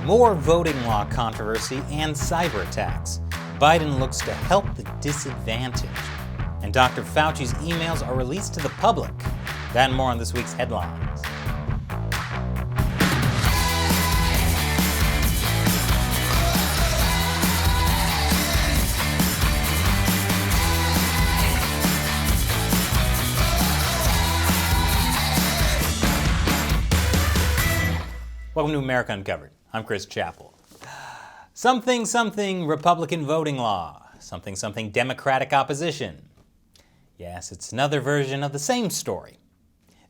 More voting law controversy and cyber attacks. Biden looks to help the disadvantaged. And Dr. Fauci's emails are released to the public. That and more on this week's headlines. Welcome to America Uncovered. I'm Chris Chappell. Something Republican voting law. Something Democratic opposition. Yes, it's another version of the same story.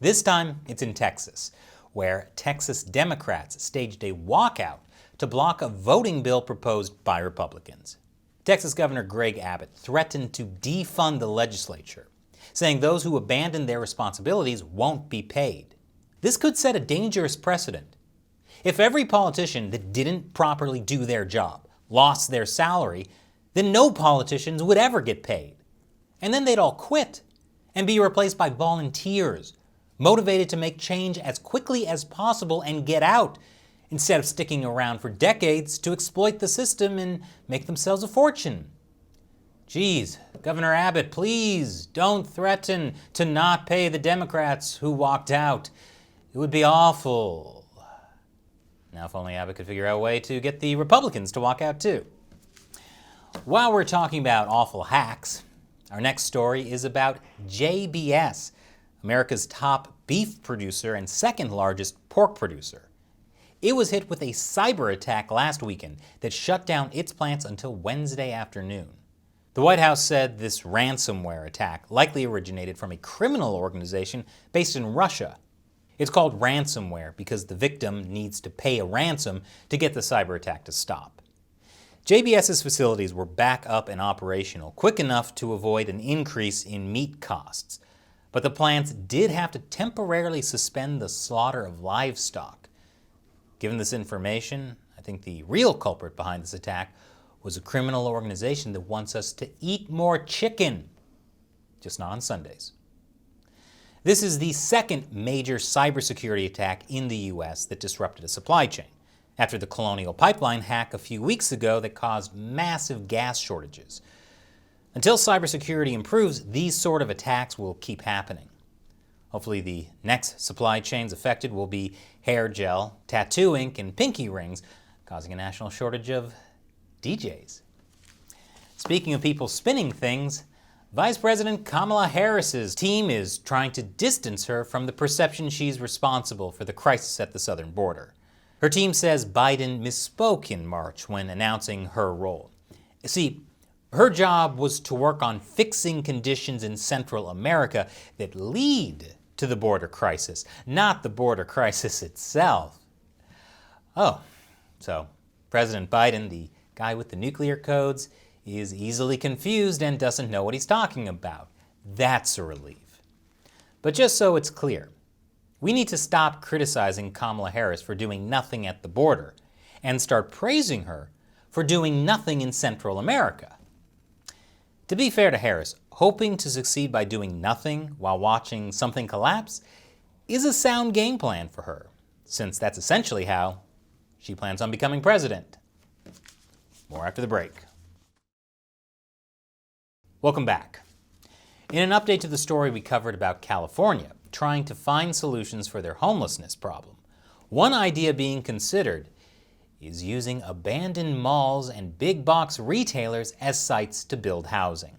This time, it's in Texas, where Texas Democrats staged a walkout to block a voting bill proposed by Republicans. Texas Governor Greg Abbott threatened to defund the legislature, saying those who abandon their responsibilities won't be paid. This could set a dangerous precedent. If every politician that didn't properly do their job lost their salary, then no politicians would ever get paid. And then they'd all quit and be replaced by volunteers, motivated to make change as quickly as possible and get out, instead of sticking around for decades to exploit the system and make themselves a fortune. Geez, Governor Abbott, please don't threaten to not pay the Democrats who walked out. It would be awful. Now, if only Abbott could figure out a way to get the Republicans to walk out too. While we're talking about awful hacks, our next story is about JBS, America's top beef producer and second largest pork producer. It was hit with a cyber attack last weekend that shut down its plants until Wednesday afternoon. The White House said this ransomware attack likely originated from a criminal organization based in Russia. It's called ransomware because the victim needs to pay a ransom to get the cyber attack to stop. JBS's facilities were back up and operational quick enough to avoid an increase in meat costs, but the plants did have to temporarily suspend the slaughter of livestock. Given this information, I think the real culprit behind this attack was a criminal organization that wants us to eat more chicken, just not on Sundays. This is the second major cybersecurity attack in the U.S. that disrupted a supply chain, after the Colonial Pipeline hack a few weeks ago that caused massive gas shortages. Until cybersecurity improves, these sort of attacks will keep happening. Hopefully the next supply chains affected will be hair gel, tattoo ink, and pinky rings, causing a national shortage of DJs. Speaking of people spinning things, Vice President Kamala Harris's team is trying to distance her from the perception she's responsible for the crisis at the southern border. Her team says Biden misspoke in March when announcing her role. See, her job was to work on fixing conditions in Central America that lead to the border crisis, not the border crisis itself. Oh, so President Biden, the guy with the nuclear codes, is easily confused and doesn't know what he's talking about. That's a relief. But just so it's clear, we need to stop criticizing Kamala Harris for doing nothing at the border and start praising her for doing nothing in Central America. To be fair to Harris, hoping to succeed by doing nothing while watching something collapse is a sound game plan for her, since that's essentially how she plans on becoming president. More after the break. Welcome back. In an update to the story we covered about California trying to find solutions for their homelessness problem, one idea being considered is using abandoned malls and big box retailers as sites to build housing.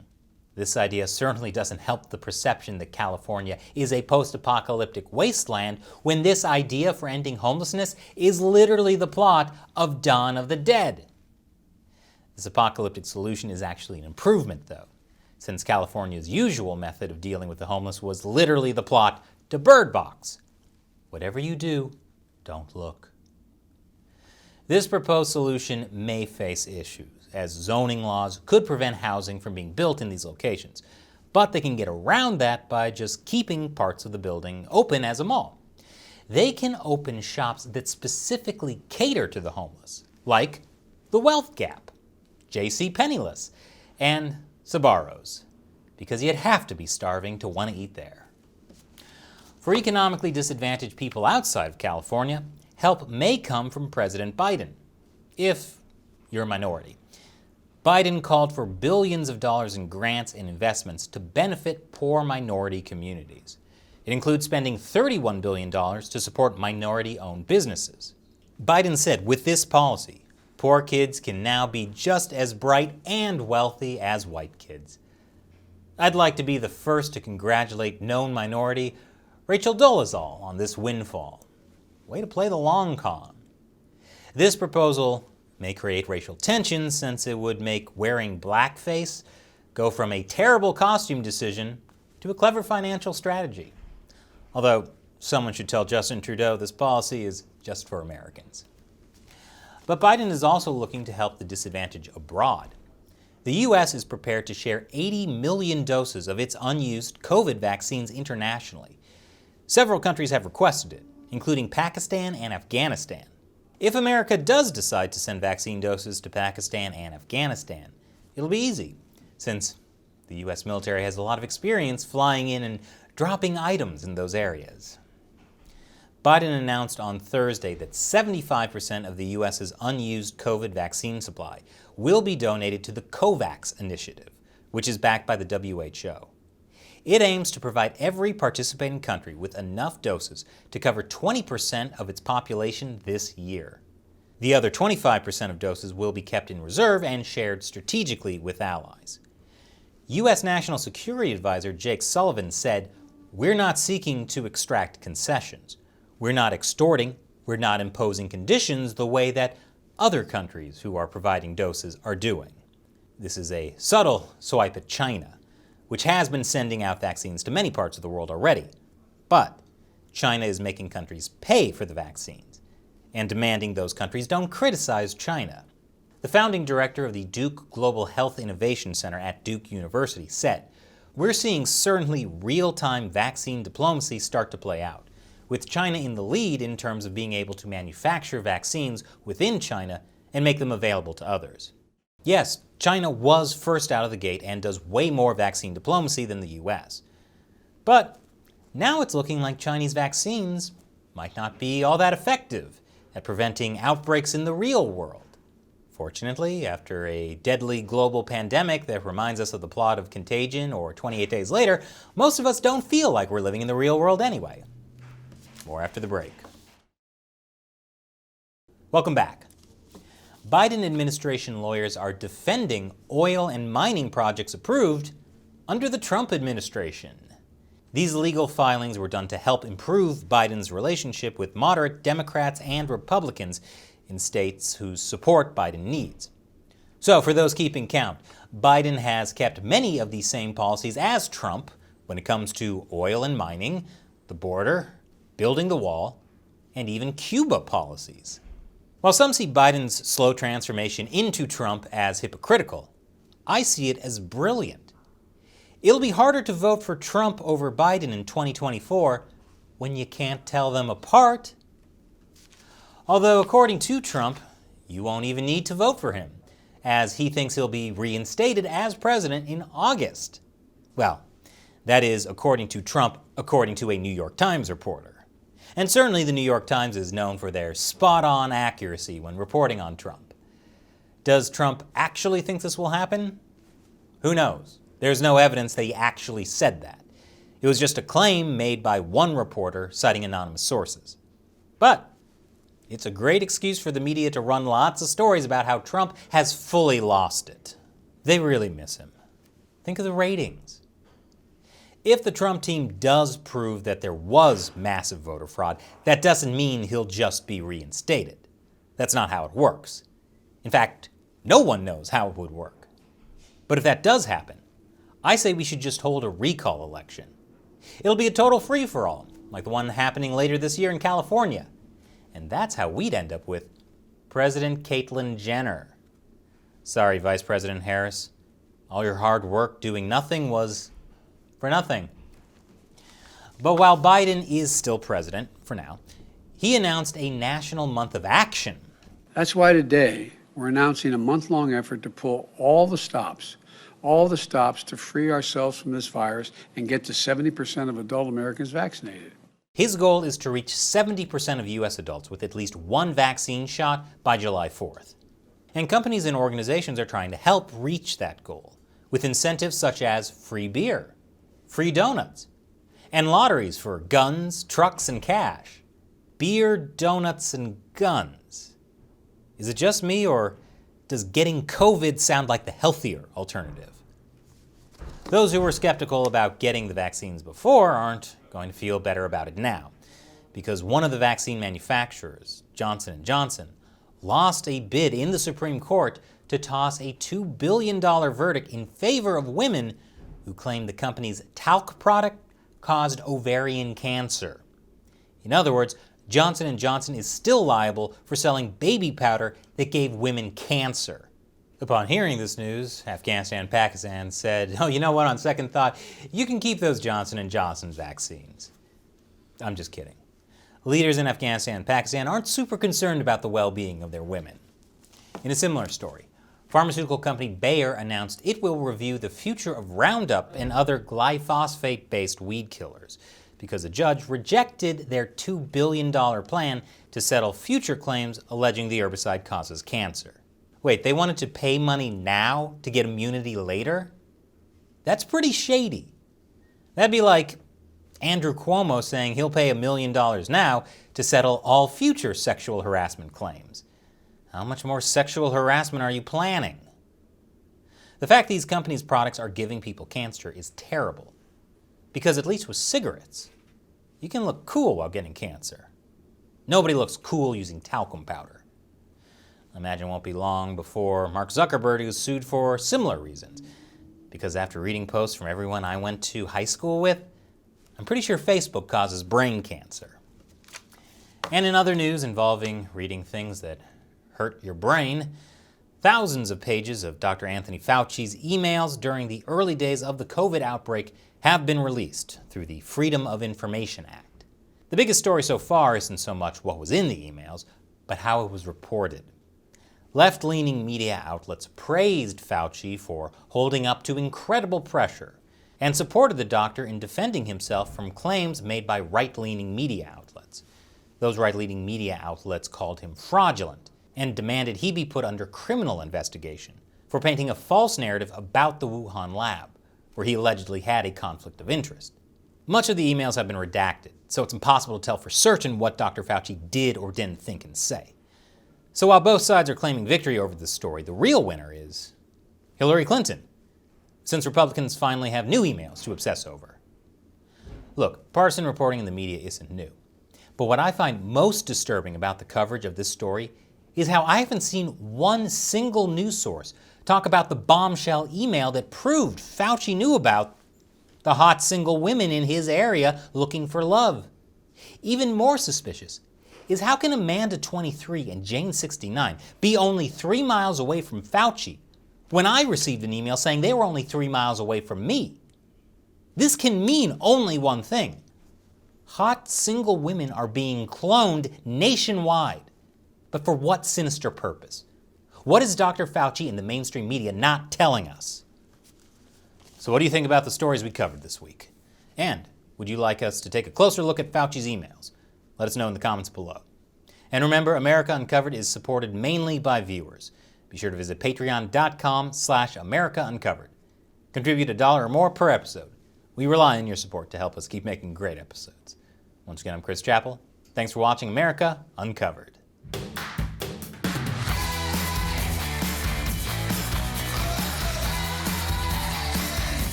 This idea certainly doesn't help the perception that California is a post-apocalyptic wasteland when this idea for ending homelessness is literally the plot of Dawn of the Dead. This apocalyptic solution is actually an improvement, though, since California's usual method of dealing with the homeless was literally the plot to Bird Box. Whatever you do, don't look. This proposed solution may face issues, as zoning laws could prevent housing from being built in these locations, but they can get around that by just keeping parts of the building open as a mall. They can open shops that specifically cater to the homeless, like the Wealth Gap, J.C. Penniless, and Sbarro's, because you'd have to be starving to want to eat there. For economically disadvantaged people outside of California, help may come from President Biden, if you're a minority. Biden called for billions of dollars in grants and investments to benefit poor minority communities. It includes spending $31 billion to support minority-owned businesses. Biden said with this policy, poor kids can now be just as bright and wealthy as white kids. I'd like to be the first to congratulate known minority Rachel Dolezal on this windfall. Way to play the long con. This proposal may create racial tension since it would make wearing blackface go from a terrible costume decision to a clever financial strategy. Although someone should tell Justin Trudeau this policy is just for Americans. But Biden is also looking to help the disadvantaged abroad. The U.S. is prepared to share 80 million doses of its unused COVID vaccines internationally. Several countries have requested it, including Pakistan and Afghanistan. If America does decide to send vaccine doses to Pakistan and Afghanistan, it'll be easy, since the U.S. military has a lot of experience flying in and dropping items in those areas. Biden announced on Thursday that 75% of the U.S.'s unused COVID vaccine supply will be donated to the COVAX initiative, which is backed by the WHO. It aims to provide every participating country with enough doses to cover 20% of its population this year. The other 25% of doses will be kept in reserve and shared strategically with allies. U.S. National Security Advisor Jake Sullivan said, "We're not seeking to extract concessions. We're not extorting, we're not imposing conditions the way that other countries who are providing doses are doing." This is a subtle swipe at China, which has been sending out vaccines to many parts of the world already. But China is making countries pay for the vaccines and demanding those countries don't criticize China. The founding director of the Duke Global Health Innovation Center at Duke University said, "We're seeing certainly real-time vaccine diplomacy start to play out, with China in the lead in terms of being able to manufacture vaccines within China and make them available to others." Yes, China was first out of the gate and does way more vaccine diplomacy than the U.S. But now it's looking like Chinese vaccines might not be all that effective at preventing outbreaks in the real world. Fortunately, after a deadly global pandemic that reminds us of the plot of Contagion or 28 Days Later, most of us don't feel like we're living in the real world anyway. More after the break. Welcome back. Biden administration lawyers are defending oil and mining projects approved under the Trump administration. These legal filings were done to help improve Biden's relationship with moderate Democrats and Republicans in states whose support Biden needs. So, for those keeping count, Biden has kept many of the same policies as Trump when it comes to oil and mining, the border, building the wall, and even Cuba policies. While some see Biden's slow transformation into Trump as hypocritical, I see it as brilliant. It'll be harder to vote for Trump over Biden in 2024 when you can't tell them apart. Although, according to Trump, you won't even need to vote for him, as he thinks he'll be reinstated as president in August. Well, that is according to Trump, according to a New York Times reporter. And certainly the New York Times is known for their spot-on accuracy when reporting on Trump. Does Trump actually think this will happen? Who knows? There's no evidence that he actually said that. It was just a claim made by one reporter citing anonymous sources. But it's a great excuse for the media to run lots of stories about how Trump has fully lost it. They really miss him. Think of the ratings. If the Trump team does prove that there was massive voter fraud, that doesn't mean he'll just be reinstated. That's not how it works. In fact, no one knows how it would work. But if that does happen, I say we should just hold a recall election. It'll be a total free-for-all, like the one happening later this year in California. And that's how we'd end up with President Caitlyn Jenner. Sorry, Vice President Harris. All your hard work doing nothing was for nothing. But while Biden is still president, for now, he announced a national month of action. That's why today we're announcing a month-long effort to pull all the stops to free ourselves from this virus and get to 70% of adult Americans vaccinated. His goal is to reach 70% of U.S. adults with at least one vaccine shot by July 4th. And companies and organizations are trying to help reach that goal with incentives such as free beer, free donuts, and lotteries for guns, trucks, and cash. Beer, donuts, and guns. Is it just me, or does getting COVID sound like the healthier alternative? Those who were skeptical about getting the vaccines before aren't going to feel better about it now, because one of the vaccine manufacturers, Johnson & Johnson, lost a bid in the Supreme Court to toss a $2 billion verdict in favor of women who claimed the company's talc product caused ovarian cancer. In other words, Johnson & Johnson is still liable for selling baby powder that gave women cancer. Upon hearing this news, Afghanistan and Pakistan said, oh, you know what, on second thought, you can keep those Johnson & Johnson vaccines. I'm just kidding. Leaders in Afghanistan and Pakistan aren't super concerned about the well-being of their women. In a similar story, pharmaceutical company Bayer announced it will review the future of Roundup and other glyphosate-based weed killers because a judge rejected their $2 billion plan to settle future claims alleging the herbicide causes cancer. Wait, they wanted to pay money now to get immunity later? That's pretty shady. That'd be like Andrew Cuomo saying he'll pay $1 million now to settle all future sexual harassment claims. How much more sexual harassment are you planning? The fact these companies' products are giving people cancer is terrible. Because at least with cigarettes, you can look cool while getting cancer. Nobody looks cool using talcum powder. I imagine it won't be long before Mark Zuckerberg is sued for similar reasons. Because after reading posts from everyone I went to high school with, I'm pretty sure Facebook causes brain cancer. And in other news involving reading things that hurt your brain, thousands of pages of Dr. Anthony Fauci's emails during the early days of the COVID outbreak have been released through the Freedom of Information Act. The biggest story so far isn't so much what was in the emails, but how it was reported. Left-leaning media outlets praised Fauci for holding up to incredible pressure and supported the doctor in defending himself from claims made by right-leaning media outlets. Those right-leaning media outlets called him fraudulent and demanded he be put under criminal investigation for painting a false narrative about the Wuhan lab, where he allegedly had a conflict of interest. Much of the emails have been redacted, so it's impossible to tell for certain what Dr. Fauci did or didn't think and say. So while both sides are claiming victory over this story, the real winner is Hillary Clinton, since Republicans finally have new emails to obsess over. Look, partisan reporting in the media isn't new, but what I find most disturbing about the coverage of this story is how I haven't seen one single news source talk about the bombshell email that proved Fauci knew about the hot single women in his area looking for love. Even more suspicious is how can Amanda, 23, and Jane, 69, be only 3 miles away from Fauci when I received an email saying they were only 3 miles away from me? This can mean only one thing. Hot single women are being cloned nationwide. But for what sinister purpose? What is Dr. Fauci and the mainstream media not telling us? So what do you think about the stories we covered this week? And would you like us to take a closer look at Fauci's emails? Let us know in the comments below. And remember, America Uncovered is supported mainly by viewers. Be sure to visit patreon.com/America Uncovered. Contribute $1 or more per episode. We rely on your support to help us keep making great episodes. Once again, I'm Chris Chappell. Thanks for watching America Uncovered.